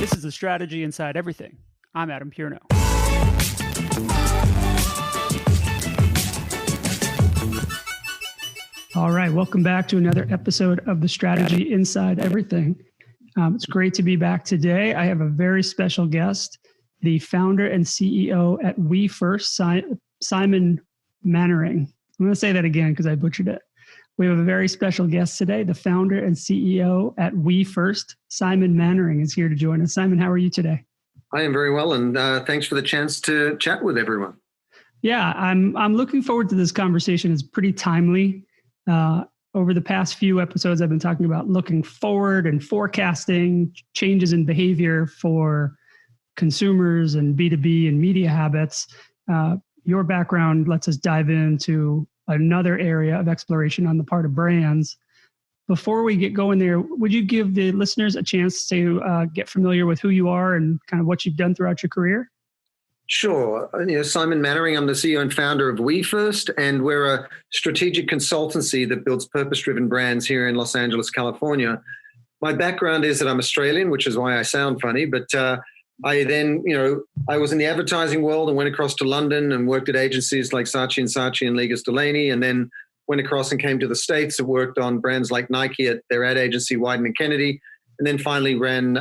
This is the strategy inside everything. I'm Adam Pierno. All right, welcome back to another episode of the Strategy Inside Everything. It's great to be back today. I have a very special guest, the founder and CEO at We First, Simon Mainwaring. I'm going to say that again because I butchered it. We have a very special guest today. The founder and CEO at We First, Simon Mainwaring, is here to join us. Simon, how are you today? I am very well, and thanks for the chance to chat with everyone. Yeah, I'm looking forward to this conversation. It's pretty timely. Over the past few episodes, I've been talking about looking forward and forecasting changes in behavior for consumers and B2B and media habits. Your background lets us dive into another area of exploration on the part of brands. Before we get going there, would you give the listeners a chance to get familiar with who you are and kind of what you've done throughout your career? Sure. Simon Mainwaring, I'm the CEO and founder of We First, and we're a strategic consultancy that builds purpose-driven brands here in Los Angeles, California. My background is that I'm Australian, which is why I sound funny, but I then, I was in the advertising world and went across to London and worked at agencies like Saatchi & Saatchi and Ligas Delaney, and then went across and came to the States and worked on brands like Nike at their ad agency, Wieden & Kennedy, and then finally ran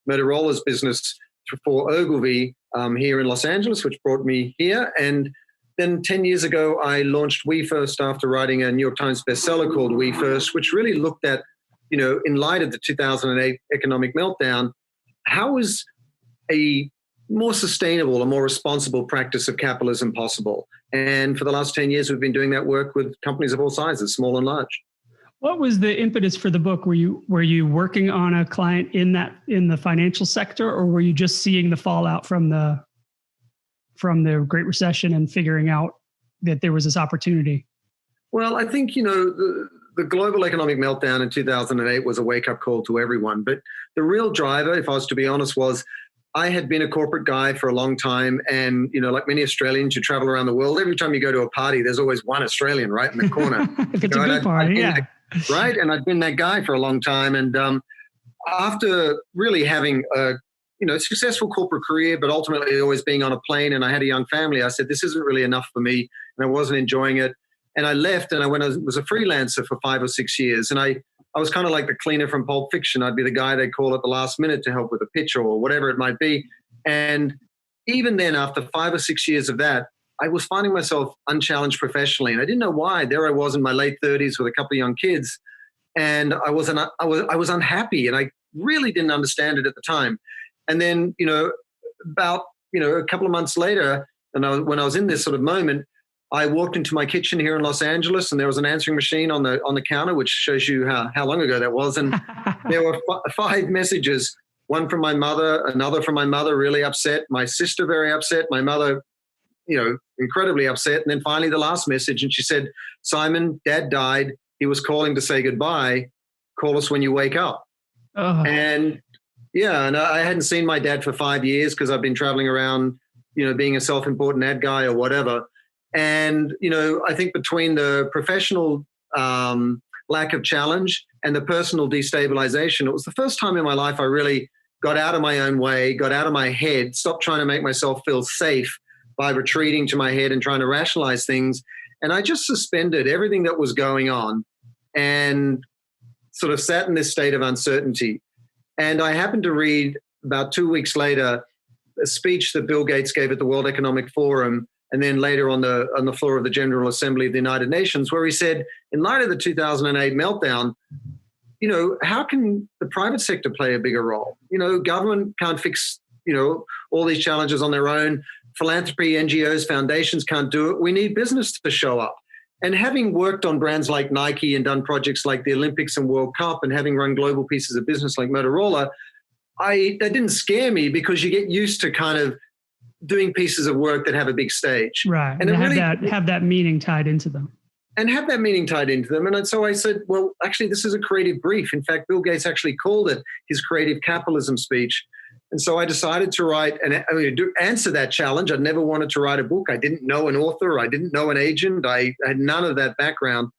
Motorola's business for Ogilvy here in Los Angeles, which brought me here. And then 10 years ago, I launched We First after writing a New York Times bestseller called We First, which really looked at, in light of the 2008 economic meltdown, how is a more sustainable, a more responsible practice of capitalism possible? And for the last 10 years, we've been doing that work with companies of all sizes, small and large. What was the impetus for the book? Were you working on a client in the financial sector, or were you just seeing the fallout from the Great Recession and figuring out that there was this opportunity? Well, I think, the global economic meltdown in 2008 was a wake-up call to everyone. But the real driver, if I was to be honest, was I had been a corporate guy for a long time. And, like many Australians, you travel around the world. Every time you go to a party, there's always one Australian right in the corner. If it's a good party, yeah. Right. And I'd been that guy for a long time. And after really having a successful corporate career, but ultimately always being on a plane, and I had a young family, I said, this isn't really enough for me. And I wasn't enjoying it. And I left and I was a freelancer for 5 or 6 years. And I was kind of like the cleaner from Pulp Fiction. I'd be the guy they'd call at the last minute to help with a pitch or whatever it might be. And even then, after 5 or 6 years of that, I was finding myself unchallenged professionally. And I didn't know why. There I was in my late 30s with a couple of young kids. And I was unhappy. And I really didn't understand it at the time. And then, about, a couple of months later, and when I was in this sort of moment, I walked into my kitchen here in Los Angeles, and there was an answering machine on the counter, which shows you how long ago that was. And there were 5 messages, one from my mother, another from my mother, really upset, my sister very upset, my mother, incredibly upset. And then finally the last message, and she said, Simon, Dad died. He was calling to say goodbye. Call us when you wake up. Oh. And I hadn't seen my dad for 5 years because I've been traveling around, being a self-important ad guy or whatever. And, I think between the professional lack of challenge and the personal destabilization, it was the first time in my life I really got out of my own way, got out of my head, stopped trying to make myself feel safe by retreating to my head and trying to rationalize things. And I just suspended everything that was going on and sort of sat in this state of uncertainty. And I happened to read about 2 weeks later a speech that Bill Gates gave at the World Economic Forum, and then later on the floor of the General Assembly of the United Nations, where he said, in light of the 2008 meltdown, how can the private sector play a bigger role? Government can't fix, all these challenges on their own. Philanthropy, NGOs, foundations can't do it. We need business to show up. And having worked on brands like Nike and done projects like the Olympics and World Cup, and having run global pieces of business like Motorola, that didn't scare me because you get used to kind of doing pieces of work that have a big stage. Right. And have that meaning tied into them. And have that meaning tied into them. And so I said, well, actually, this is a creative brief. In fact, Bill Gates actually called it his creative capitalism speech. And so I decided to write and answer that challenge. I'd never wanted to write a book. I didn't know an author. I didn't know an agent. I had none of that background.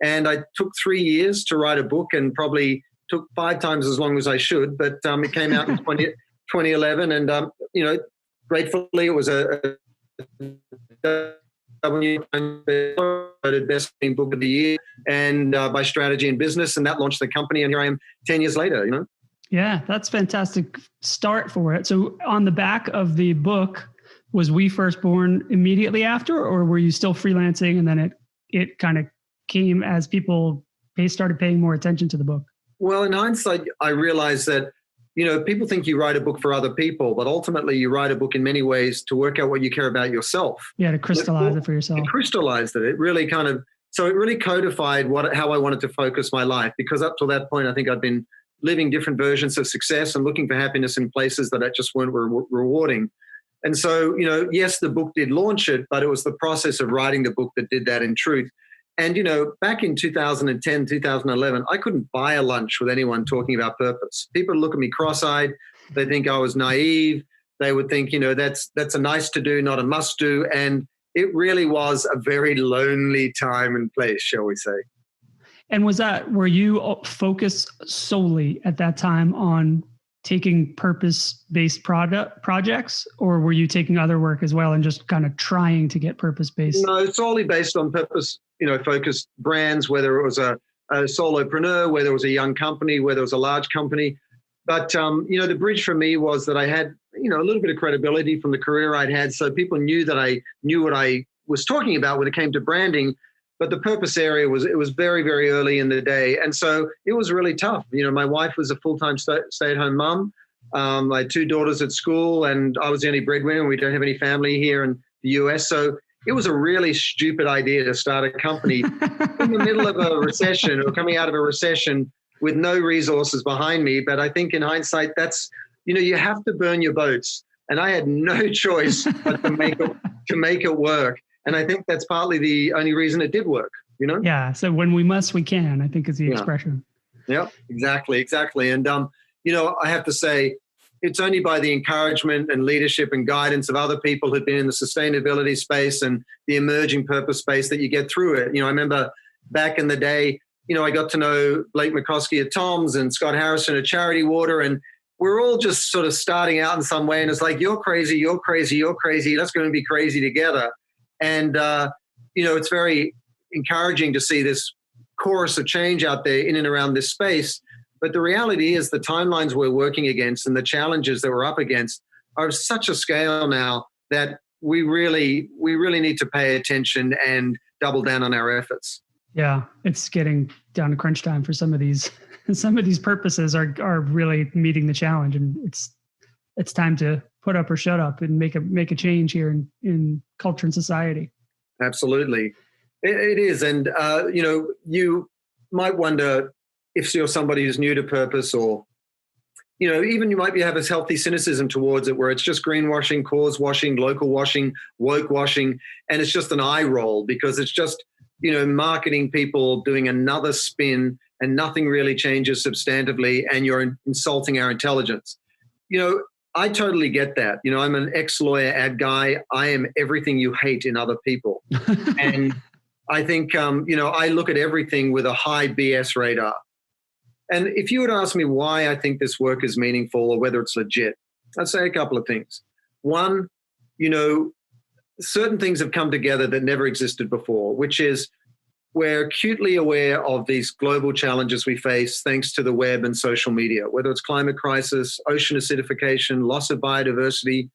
And I took 3 years to write a book and probably took 5 times as long as I should. But it came out in 2011. And, gratefully it was a best-selling book of the year, and by Strategy and Business, and that launched the company. And here I am 10 years later. Yeah, that's fantastic start for it. So on the back of the book, was We First Born immediately after, or were you still freelancing and then it kind of came as they started paying more attention to the book? Well, in hindsight, I realized that, people think you write a book for other people, but ultimately you write a book in many ways to work out what you care about yourself. Yeah, to crystallize it for yourself. It crystallized it. It really codified how I wanted to focus my life, because up till that point, I think I'd been living different versions of success and looking for happiness in places that just weren't rewarding. And so, yes, the book did launch it, but it was the process of writing the book that did that in truth. And, back in 2010, 2011, I couldn't buy a lunch with anyone talking about purpose. People look at me cross-eyed. They think I was naive. They would think, that's a nice to do, not a must do. And it really was a very lonely time and place, shall we say. And were you focused solely at that time on taking purpose-based projects, or were you taking other work as well and just kind of trying to get purpose-based? No, solely based on purpose, focused brands, whether it was a solopreneur, whether it was a young company, whether it was a large company. But, the bridge for me was that I had, a little bit of credibility from the career I'd had. So people knew that I knew what I was talking about when it came to branding. But the purpose area it was very, very early in the day. And so it was really tough. My wife was a full-time stay-at-home mom. I had 2 daughters at school, and I was the only breadwinner. We don't have any family here in the US. So it was a really stupid idea to start a company in the middle of a recession, or coming out of a recession, with no resources behind me. But I think in hindsight, that's, you have to burn your boats. And I had no choice but to make it work. And I think that's partly the only reason it did work, Yeah. So when we must, we can, I think is the expression. Yeah, exactly. And, I have to say, it's only by the encouragement and leadership and guidance of other people who've been in the sustainability space and the emerging purpose space that you get through it. I remember back in the day, I got to know Blake McCoskey at Tom's and Scott Harrison at Charity Water, and we're all just sort of starting out in some way. And it's like, you're crazy. Let's go and be crazy together. And, it's very encouraging to see this chorus of change out there in and around this space. But the reality is the timelines we're working against and the challenges that we're up against are of such a scale now that we really need to pay attention and double down on our efforts. Yeah, it's getting down to crunch time for some of these. Some of these purposes are really meeting the challenge, and it's time to put up or shut up and make a change here in culture and society. Absolutely, it is. And you might wonder if you're somebody who's new to purpose, or even you might have this healthy cynicism towards it, where it's just greenwashing, cause washing, local washing, woke washing, and it's just an eye roll because it's just marketing people doing another spin, and nothing really changes substantively, and you're insulting our intelligence. I totally get that. I'm an ex-lawyer ad guy. I am everything you hate in other people. And I think, I look at everything with a high BS radar. And if you would ask me why I think this work is meaningful or whether it's legit, I'd say a couple of things. One, certain things have come together that never existed before, which is we're acutely aware of these global challenges we face thanks to the web and social media, whether it's climate crisis, ocean acidification, loss of biodiversity.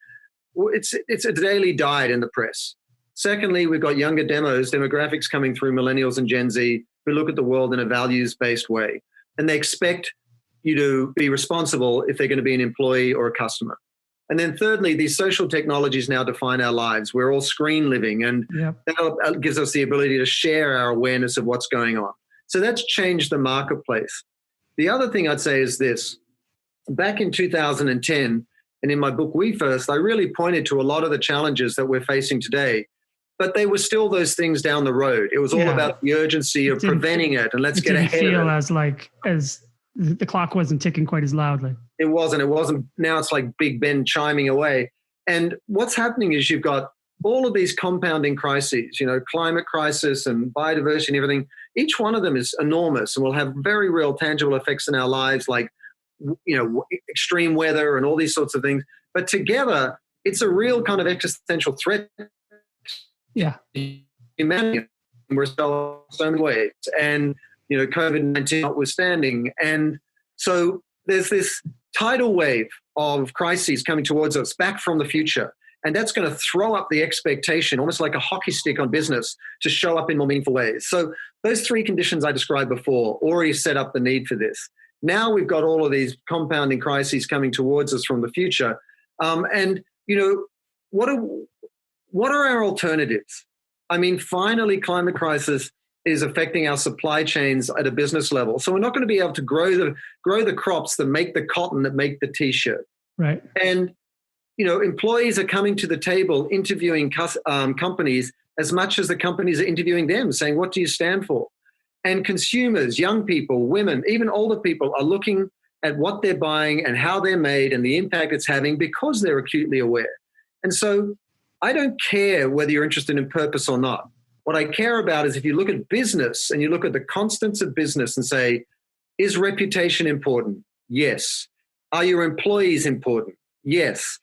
It's a daily diet in the press. Secondly, we've got younger demographics coming through, millennials and Gen Z, who look at the world in a values-based way. And they expect you to be responsible if they're going to be an employee or a customer. And then thirdly, these social technologies now define our lives. We're all screen living, and that gives us the ability to share our awareness of what's going on. So that's changed the marketplace. The other thing I'd say is this. Back in 2010, and in my book, We First, I really pointed to a lot of the challenges that we're facing today, but they were still those things down the road. It was all about the urgency of preventing it, and let's get ahead of it. As the clock wasn't ticking quite as loudly. It wasn't. Now it's like Big Ben chiming away. And what's happening is you've got all of these compounding crises, climate crisis and biodiversity and everything. Each one of them is enormous and will have very real tangible effects in our lives, like extreme weather and all these sorts of things. But together, it's a real kind of existential threat. Yeah. Humanity. We're so many ways. And, COVID-19 notwithstanding. And so there's this tidal wave of crises coming towards us back from the future. And that's going to throw up the expectation, almost like a hockey stick on business, to show up in more meaningful ways. So those three conditions I described before already set up the need for this. Now we've got all of these compounding crises coming towards us from the future. What are our alternatives? I mean, finally, climate crisis is affecting our supply chains at a business level. So we're not going to be able to grow the crops that make the cotton, that make the T-shirt. Right. And, employees are coming to the table interviewing companies as much as the companies are interviewing them, saying, what do you stand for? And consumers, young people, women, even older people are looking at what they're buying and how they're made and the impact it's having because they're acutely aware. And so I don't care whether you're interested in purpose or not. What I care about is if you look at business and you look at the constants of business and say, is reputation important? Yes. Are your employees important? Yes.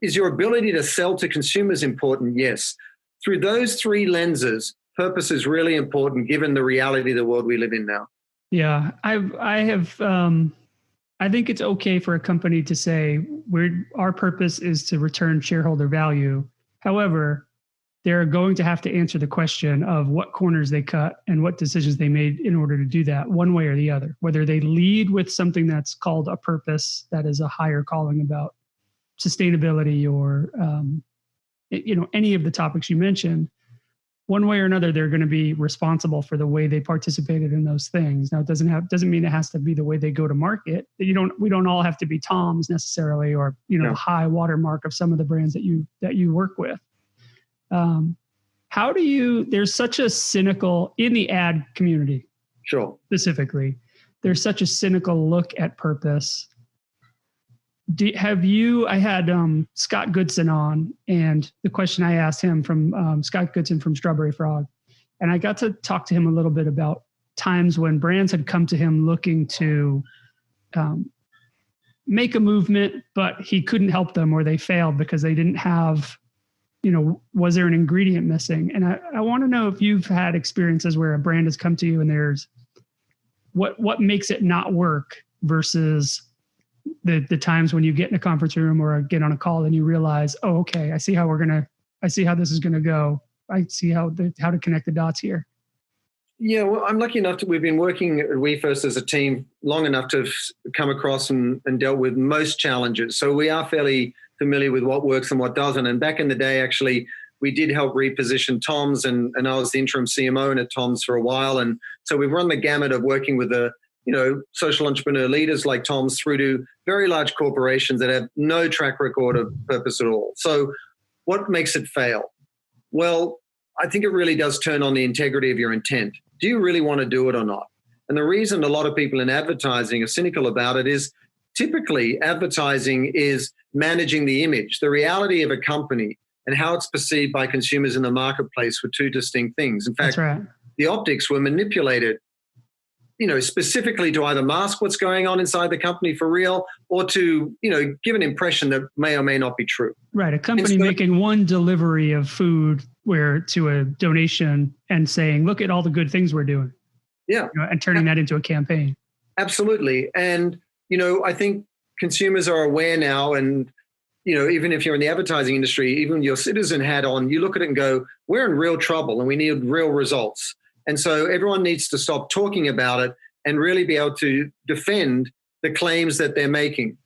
Is your ability to sell to consumers important? Yes. Through those three lenses, purpose is really important given the reality of the world we live in now. Yeah, I think it's okay for a company to say our purpose is to return shareholder value. However, they're going to have to answer the question of what corners they cut and what decisions they made in order to do that, one way or the other. Whether they lead with something that's called a purpose, that is a higher calling about sustainability or any of the topics you mentioned, one way or another, they're going to be responsible for the way they participated in those things. Now, it doesn't mean it has to be the way they go to market. We don't all have to be Toms necessarily, or the high watermark of some of the brands that you work with. There's such a cynical in the ad community, sure, specifically, there's such a cynical look at purpose. I had Scott Goodson on, and the question I asked him from Scott Goodson from Strawberry Frog, and I got to talk to him a little bit about times when brands had come to him looking to make a movement, but he couldn't help them, or they failed because they didn't have, was there an ingredient missing? And I want to know if you've had experiences where a brand has come to you and there's what makes it not work versus the times when you get in a conference room or get on a call and you realize, oh, okay, I see how this is going to go. I see how to connect the dots here. Yeah, well, I'm lucky enough we've been working at WeFirst as a team long enough to have come across and dealt with most challenges. So we are fairly familiar with what works and what doesn't. And back in the day, actually, we did help reposition Tom's, and I was the interim CMO at Tom's for a while. And so we've run the gamut of working with the social entrepreneur leaders like Tom's through to very large corporations that have no track record of purpose at all. So what makes it fail? Well, I think it really does turn on the integrity of your intent. Do you really want to do it or not? And the reason a lot of people in advertising are cynical about it is typically advertising is managing the image. The reality of a company and how it's perceived by consumers in the marketplace were two distinct things. In fact, that's right. The optics were manipulated specifically to either mask what's going on inside the company for real or to, give an impression that may or may not be true. Right. A company making one delivery of food to a donation and saying, look at all the good things we're doing. Yeah. And turning that into a campaign. Absolutely. And, I think consumers are aware now, and, even if you're in the advertising industry, even your citizen hat on, you look at it and go, we're in real trouble and we need real results. And so everyone needs to stop talking about it and really be able to defend the claims that they're making.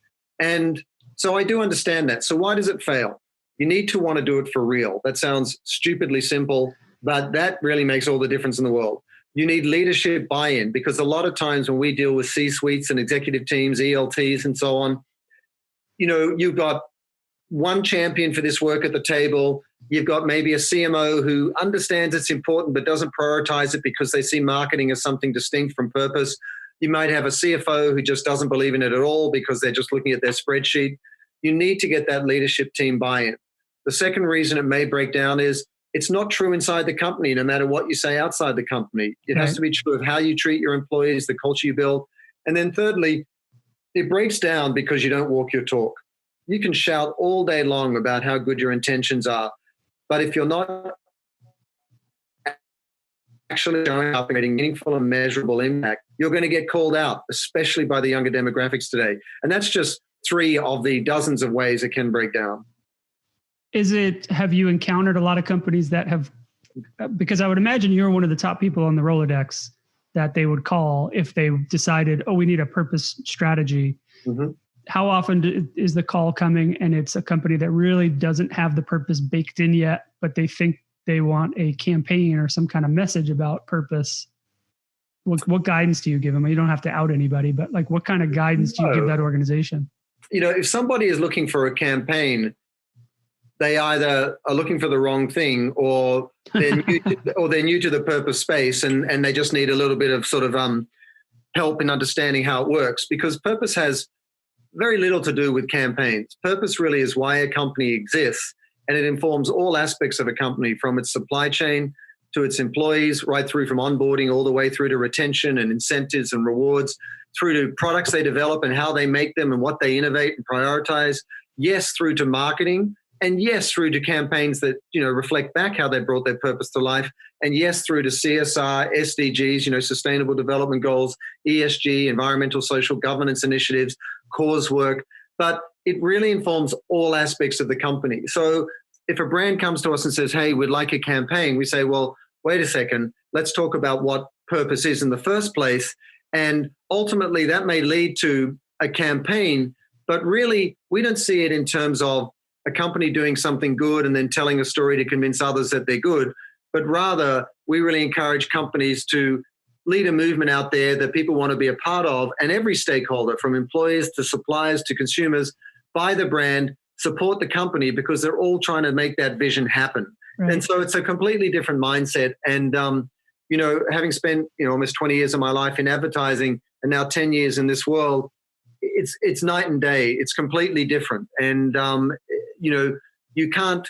And so I do understand that. So why does it fail? You need to want to do it for real. That sounds stupidly simple, but that really makes all the difference in the world. You need leadership buy-in, because a lot of times when we deal with C-suites and executive teams, ELTs and so on, you've got one champion for this work at the table. You've got maybe a CMO who understands it's important but doesn't prioritize it because they see marketing as something distinct from purpose. You might have a CFO who just doesn't believe in it at all because they're just looking at their spreadsheet. You need to get that leadership team buy-in. The second reason it may break down is it's not true inside the company, no matter what you say outside the company. It has to be true of how you treat your employees, the culture you build. And then thirdly, it breaks down because you don't walk your talk. You can shout all day long about how good your intentions are, but if you're not actually showing up and getting meaningful and measurable impact, you're going to get called out, especially by the younger demographics today. And that's just 3 of the dozens of ways it can break down. Have you encountered a lot of companies that have, because I would imagine you're one of the top people on the Rolodex that they would call if they decided, oh, we need a purpose strategy. Mm-hmm. How often is the call coming and it's a company that really doesn't have the purpose baked in yet, but they think they want a campaign or some kind of message about purpose? What guidance do you give them? You don't have to out anybody, but like what kind of guidance do you give that organization? If somebody is looking for a campaign, they either are looking for the wrong thing or they're new to the purpose space and they just need a little bit of sort of help in understanding how it works, because purpose has very little to do with campaigns. Purpose really is why a company exists, and it informs all aspects of a company, from its supply chain to its employees, right through from onboarding all the way through to retention and incentives and rewards, through to products they develop and how they make them and what they innovate and prioritize. Yes, through to marketing. And yes, through to campaigns that, reflect back how they brought their purpose to life. And yes, through to CSR, SDGs, sustainable development goals, ESG, environmental, social governance initiatives, cause work. But it really informs all aspects of the company. So if a brand comes to us and says, hey, we'd like a campaign, we say, well, wait a second, let's talk about what purpose is in the first place. And ultimately that may lead to a campaign, but really we don't see it in terms of a company doing something good and then telling a story to convince others that they're good, but rather we really encourage companies to lead a movement out there that people want to be a part of, and every stakeholder, from employees to suppliers to consumers, buy the brand, support the company, because they're all trying to make that vision happen. Right. And so it's a completely different mindset. And, having spent, almost 20 years of my life in advertising and now 10 years in this world, it's night and day. It's completely different. And, you can't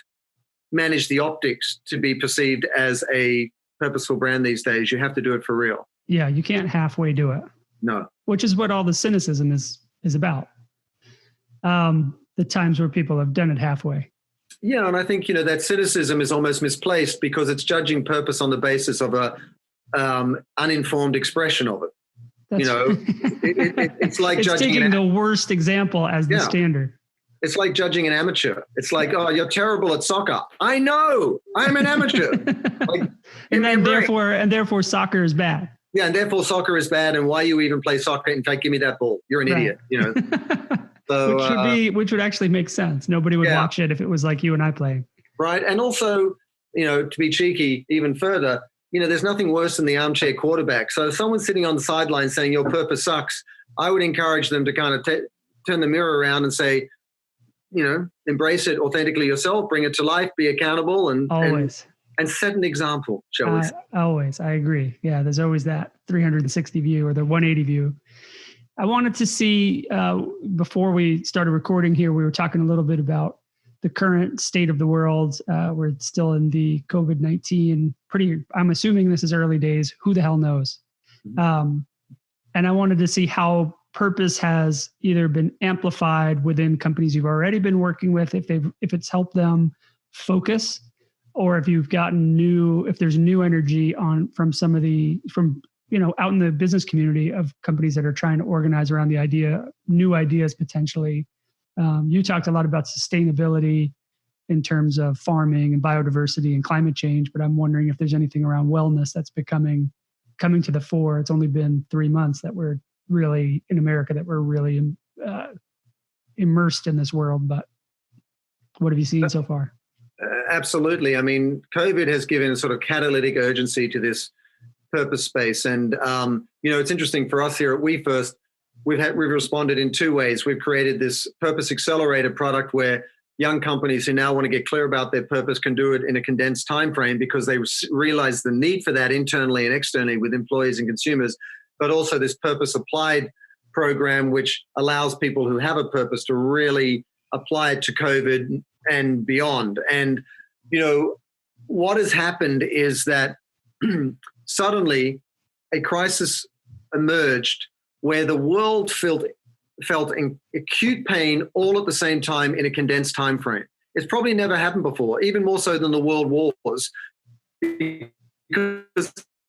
manage the optics to be perceived as a purposeful brand these days. You have to do it for real. Yeah, you can't halfway do it. No. Which is what all the cynicism is about. The times where people have done it halfway. Yeah, and I think, that cynicism is almost misplaced because it's judging purpose on the basis of a uninformed expression of it. It's like it's judging taking the worst example as the standard. It's like judging an amateur. It's like, oh, you're terrible at soccer. I know, I'm an amateur. and therefore soccer is bad. Yeah, and therefore soccer is bad. And why you even play soccer? In fact, give me that ball. You're an idiot. So, which would actually make sense. Nobody would watch it if it was like you and I playing. Right, and also, to be cheeky even further, there's nothing worse than the armchair quarterback. So if someone's sitting on the sideline saying your purpose sucks, I would encourage them to kind of turn the mirror around and say, embrace it authentically yourself, bring it to life, be accountable, and set an example, shall we say. Always. I agree. Yeah, there's always that 360 view or the 180 view. I wanted to see, before we started recording here, we were talking a little bit about the current state of the world. We're still in the COVID-19, I'm assuming this is early days. Who the hell knows? Mm-hmm. And I wanted to see how purpose has either been amplified within companies you've already been working with, if it's helped them focus, or if you've gotten if there's new energy from out in the business community of companies that are trying to organize around new ideas potentially. You talked a lot about sustainability in terms of farming and biodiversity and climate change, but I'm wondering if there's anything around wellness that's coming to the fore. It's only been 3 months that we're really in America, that we're really immersed in this world. But what have you seen so far? Absolutely. I mean, COVID has given a sort of catalytic urgency to this purpose space. And, it's interesting for us here at WeFirst, we've responded in 2 ways. We've created this Purpose Accelerator product where young companies who now want to get clear about their purpose can do it in a condensed time frame because they realize the need for that internally and externally with employees and consumers, but also this Purpose Applied program, which allows people who have a purpose to really apply it to COVID and beyond. And, what has happened is that suddenly a crisis emerged where the world felt felt acute pain all at the same time in a condensed time frame. It's probably never happened before, even more so than the world wars, because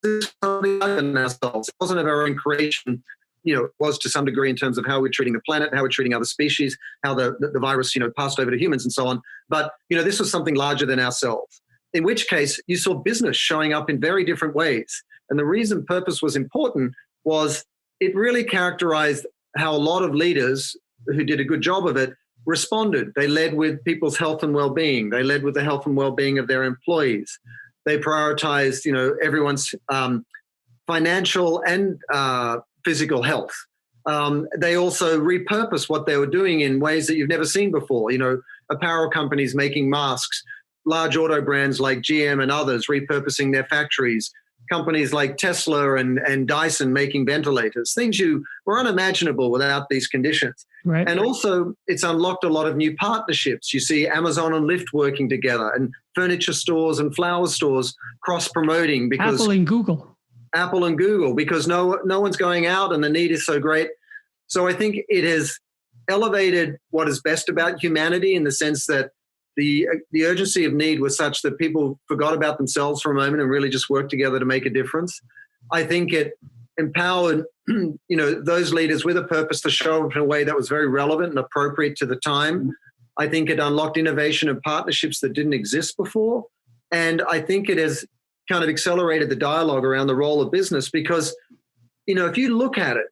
it's something other than ourselves. It wasn't of our own creation. It was to some degree in terms of how we're treating the planet, how we're treating other species, how the virus, passed over to humans and so on. But, this was something larger than ourselves, in which case you saw business showing up in very different ways. And the reason purpose was important was it really characterized how a lot of leaders who did a good job of it responded. They led with people's health and well-being. They led with the health and well-being of their employees. They prioritized, everyone's financial and physical health. They also repurposed what they were doing in ways that you've never seen before. Apparel companies making masks, large auto brands like GM and others repurposing their factories, companies like Tesla and Dyson making ventilators, things were unimaginable without these conditions. Right. And also it's unlocked a lot of new partnerships. You see Amazon and Lyft working together, and furniture stores and flower stores cross-promoting because Apple and Google, because no one's going out and the need is so great. So I think it has elevated what is best about humanity in the sense that the urgency of need was such that people forgot about themselves for a moment and really just worked together to make a difference. I think it empowered, those leaders with a purpose to show up in a way that was very relevant and appropriate to the time. I think it unlocked innovation and partnerships that didn't exist before. And I think it has kind of accelerated the dialogue around the role of business because, if you look at it,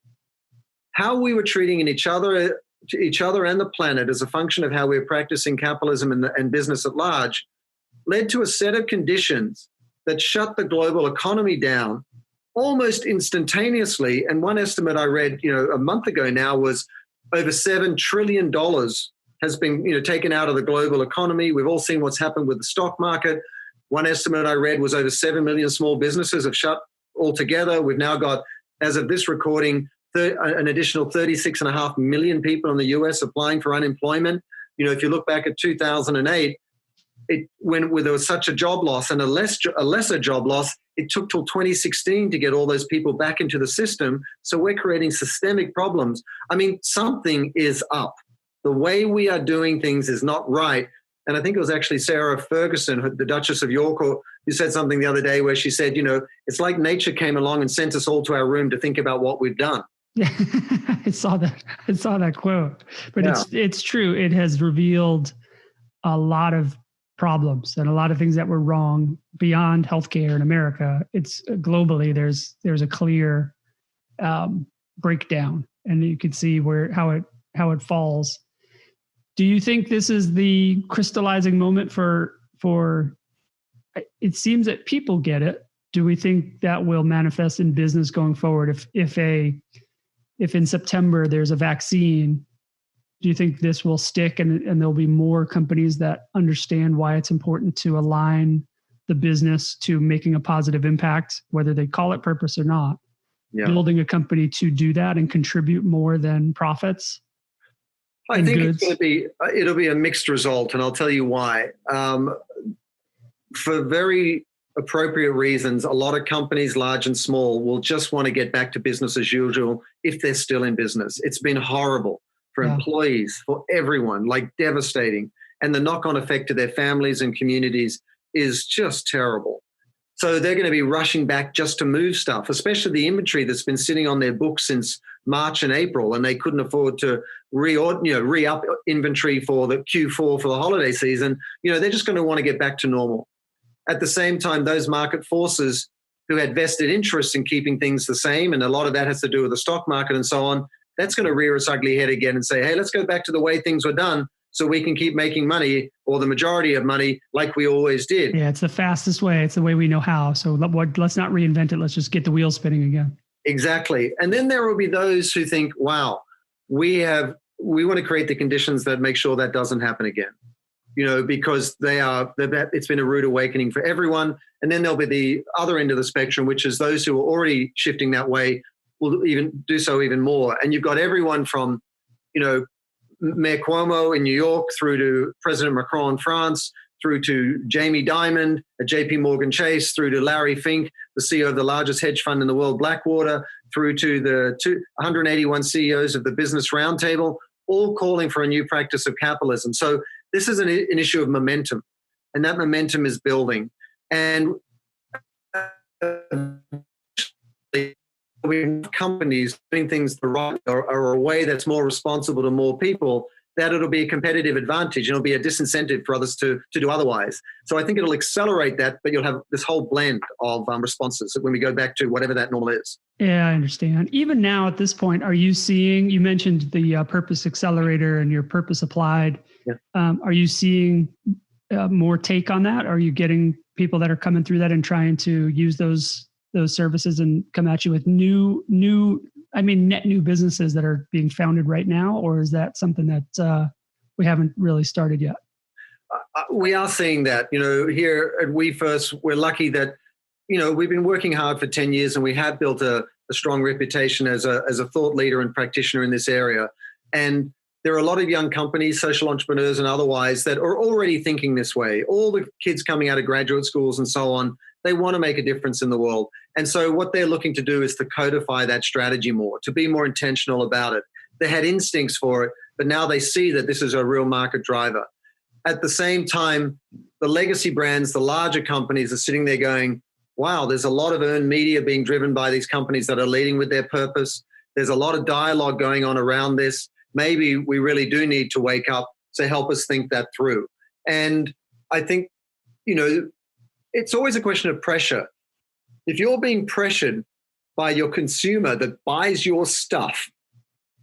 how we were treating each other and the planet as a function of how we're practicing capitalism and business at large led to a set of conditions that shut the global economy down almost instantaneously. And one estimate I read, a month ago now was over $7 trillion has been, taken out of the global economy. We've all seen what's happened with the stock market. One estimate I read was over 7 million small businesses have shut altogether. We've now got, as of this recording, an additional 36.5 million people in the US applying for unemployment. If you look back at 2008, when there was such a job loss and a lesser job loss, it took till 2016 to get all those people back into the system. So we're creating systemic problems. I mean, something is up. The way we are doing things is not right. And I think it was actually Sarah Ferguson, the Duchess of York, who said something the other day where she said, it's like nature came along and sent us all to our room to think about what we've done. Yeah, I saw that quote, but yeah. It's true. It has revealed a lot of problems and a lot of things that were wrong beyond healthcare in America. It's globally, there's a clear breakdown, and you can see how it falls. Do you think this is the crystallizing moment for? It seems that people get it. Do we think that will manifest in business going forward? If in September there's a vaccine, do you think this will stick and there'll be more companies that understand why it's important to align the business to making a positive impact, whether they call it purpose or not? Yeah. Building a company to do that and contribute more than profits? I think it'll be a mixed result, and I'll tell you why. For very appropriate reasons, a lot of companies, large and small, will just want to get back to business as usual if they're still in business. It's been horrible for employees, for everyone, like devastating. And the knock-on effect to their families and communities is just terrible. So they're going to be rushing back just to move stuff, especially the inventory that's been sitting on their books since March and April, and they couldn't afford to re-up inventory for the Q4 for the holiday season. They're just going to want to get back to normal. At the same time, those market forces who had vested interest in keeping things the same, and a lot of that has to do with the stock market and so on, that's going to rear its ugly head again and say, hey, let's go back to the way things were done so we can keep making money, or the majority of money, like we always did. Yeah, it's the fastest way. It's the way we know how. So let's not reinvent it. Let's just get the wheels spinning again. Exactly. And then there will be those who think, wow, we want to create the conditions that make sure that doesn't happen again. Because it's been a rude awakening for everyone. And then there'll be the other end of the spectrum, which is those who are already shifting that way will even do so even more. And you've got everyone from, Mayor Cuomo in New York through to President Macron in France, through to Jamie Dimon at JP Morgan Chase, through to Larry Fink, the CEO of the largest hedge fund in the world, Blackwater, through to the 181 CEOs of the Business Roundtable, all calling for a new practice of capitalism. So this is an issue of momentum, and that momentum is building. And companies doing things the right or a way that's more responsible to more people, that it'll be a competitive advantage and it'll be a disincentive for others to do otherwise. So I think it'll accelerate that, but you'll have this whole blend of responses when we go back to whatever that normal is. Yeah, I understand. Even now at this point, are you seeing, you mentioned the Purpose Accelerator and your Purpose Applied. Yeah. Are you seeing more take on that? Are you getting people that are coming through that and trying to use those services and come at you with net new businesses that are being founded right now? Or is that something that we haven't really started yet? We are seeing that, here at WeFirst, we're lucky that, we've been working hard for 10 years and we have built a strong reputation as a thought leader and practitioner in this area. And there are a lot of young companies, social entrepreneurs and otherwise, that are already thinking this way. All the kids coming out of graduate schools and so on, they want to make a difference in the world. And so what they're looking to do is to codify that strategy more, to be more intentional about it. They had instincts for it, but now they see that this is a real market driver. At the same time, the legacy brands, the larger companies are sitting there going, wow, there's a lot of earned media being driven by these companies that are leading with their purpose. There's a lot of dialogue going on around this. Maybe we really do need to wake up to help us think that through. And I think, it's always a question of pressure. If you're being pressured by your consumer that buys your stuff,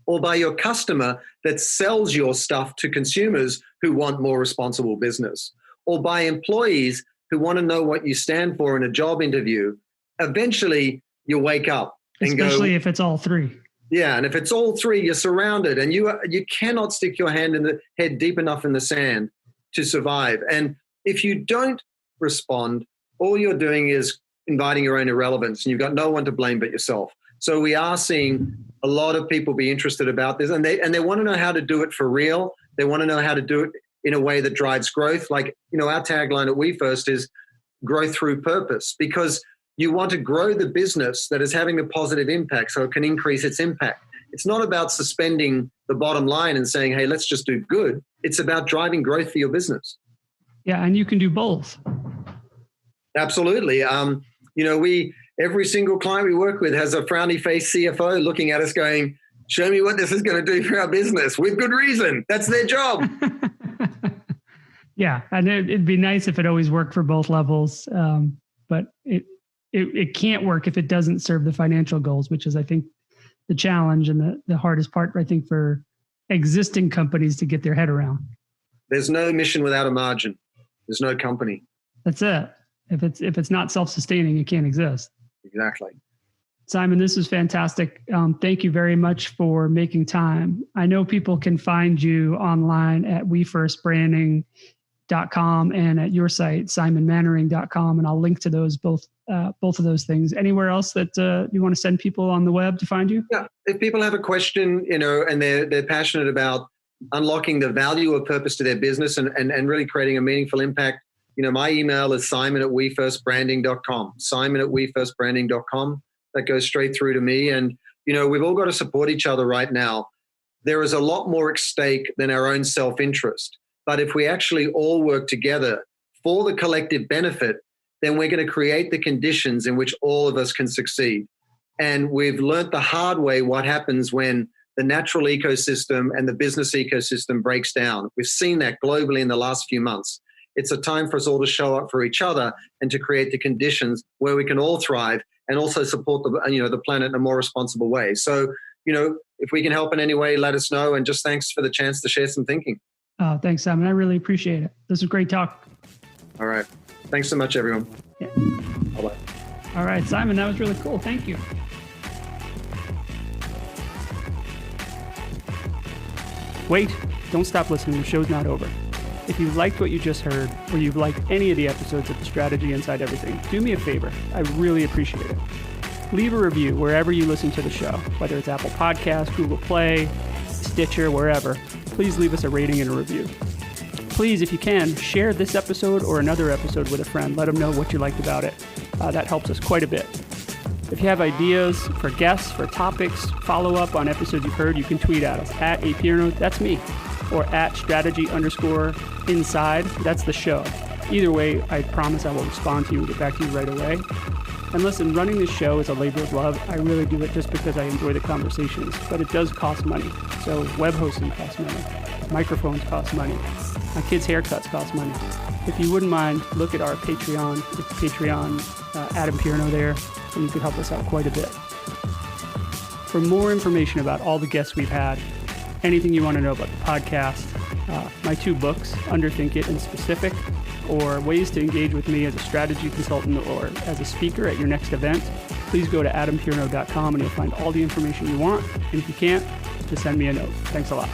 or by your customer that sells your stuff to consumers who want more responsible business, or by employees who want to know what you stand for in a job interview, eventually you wake up and especially if it's all three. Yeah, and if it's all three, you're surrounded, and you cannot stick your hand in the head deep enough in the sand to survive. And if you don't respond, all you're doing is inviting your own irrelevance, and you've got no one to blame but yourself. So we are seeing a lot of people be interested about this, and they want to know how to do it for real. They want to know how to do it in a way that drives growth. Like, our tagline at WeFirst is growth through purpose, because you want to grow the business that is having a positive impact so it can increase its impact. It's not about suspending the bottom line and saying, hey, let's just do good. It's about driving growth for your business. Yeah, and you can do both. Absolutely. Every single client we work with has a frowny face CFO looking at us going, show me what this is going to do for our business, with good reason. That's their job. Yeah. And it'd be nice if it always worked for both levels. But it can't work if it doesn't serve the financial goals, which is, I think, the challenge and the hardest part, I think, for existing companies to get their head around. There's no mission without a margin. There's no company. That's it. If it's not self-sustaining, it can't exist. Exactly. Simon, this is fantastic. Thank you very much for making time. I know people can find you online at wefirstbranding.com and at your site, simonmainwaring.com. And I'll link to those both of those things. Anywhere else that you want to send people on the web to find you? Yeah. If people have a question, and they're passionate about unlocking the value of purpose to their business and really creating a meaningful impact, my email is simon@wefirstbranding.com, simon@wefirstbranding.com. That goes straight through to me. And, we've all got to support each other right now. There is a lot more at stake than our own self-interest. But if we actually all work together for the collective benefit, then we're going to create the conditions in which all of us can succeed. And we've learned the hard way what happens when the natural ecosystem and the business ecosystem breaks down. We've seen that globally in the last few months. It's a time for us all to show up for each other and to create the conditions where we can all thrive and also support the planet in a more responsible way. So, if we can help in any way, let us know. And just thanks for the chance to share some thinking. Oh, thanks, Simon. I really appreciate it. This was a great talk. All right. Thanks so much, everyone. Yeah. Bye-bye. All right, Simon, that was really cool. Thank you. Wait, don't stop listening. The show's not over. If you liked what you just heard, or you've liked any of the episodes of The Strategy Inside Everything, do me a favor. I really appreciate it. Leave a review wherever you listen to the show, whether it's Apple Podcasts, Google Play, Stitcher, wherever. Please leave us a rating and a review. Please, if you can, share this episode or another episode with a friend. Let them know what you liked about it. That helps us quite a bit. If you have ideas for guests, for topics, follow up on episodes you've heard, you can tweet at us at @apierno, that's me, or at strategy_inside, that's the show. Either way, I promise I will respond to you and get back to you right away. And listen, running this show is a labor of love. I really do it just because I enjoy the conversations, but it does cost money. So web hosting costs money, microphones cost money, my kids' haircuts cost money. If you wouldn't mind, look at our Patreon. It's Patreon, Adam Pierno there, and you could help us out quite a bit. For more information about all the guests we've had, anything you want to know about the podcast, my 2 books, Underthink It and Specific, or ways to engage with me as a strategy consultant or as a speaker at your next event, please go to adampierno.com and you'll find all the information you want. And if you can't, just send me a note. Thanks a lot.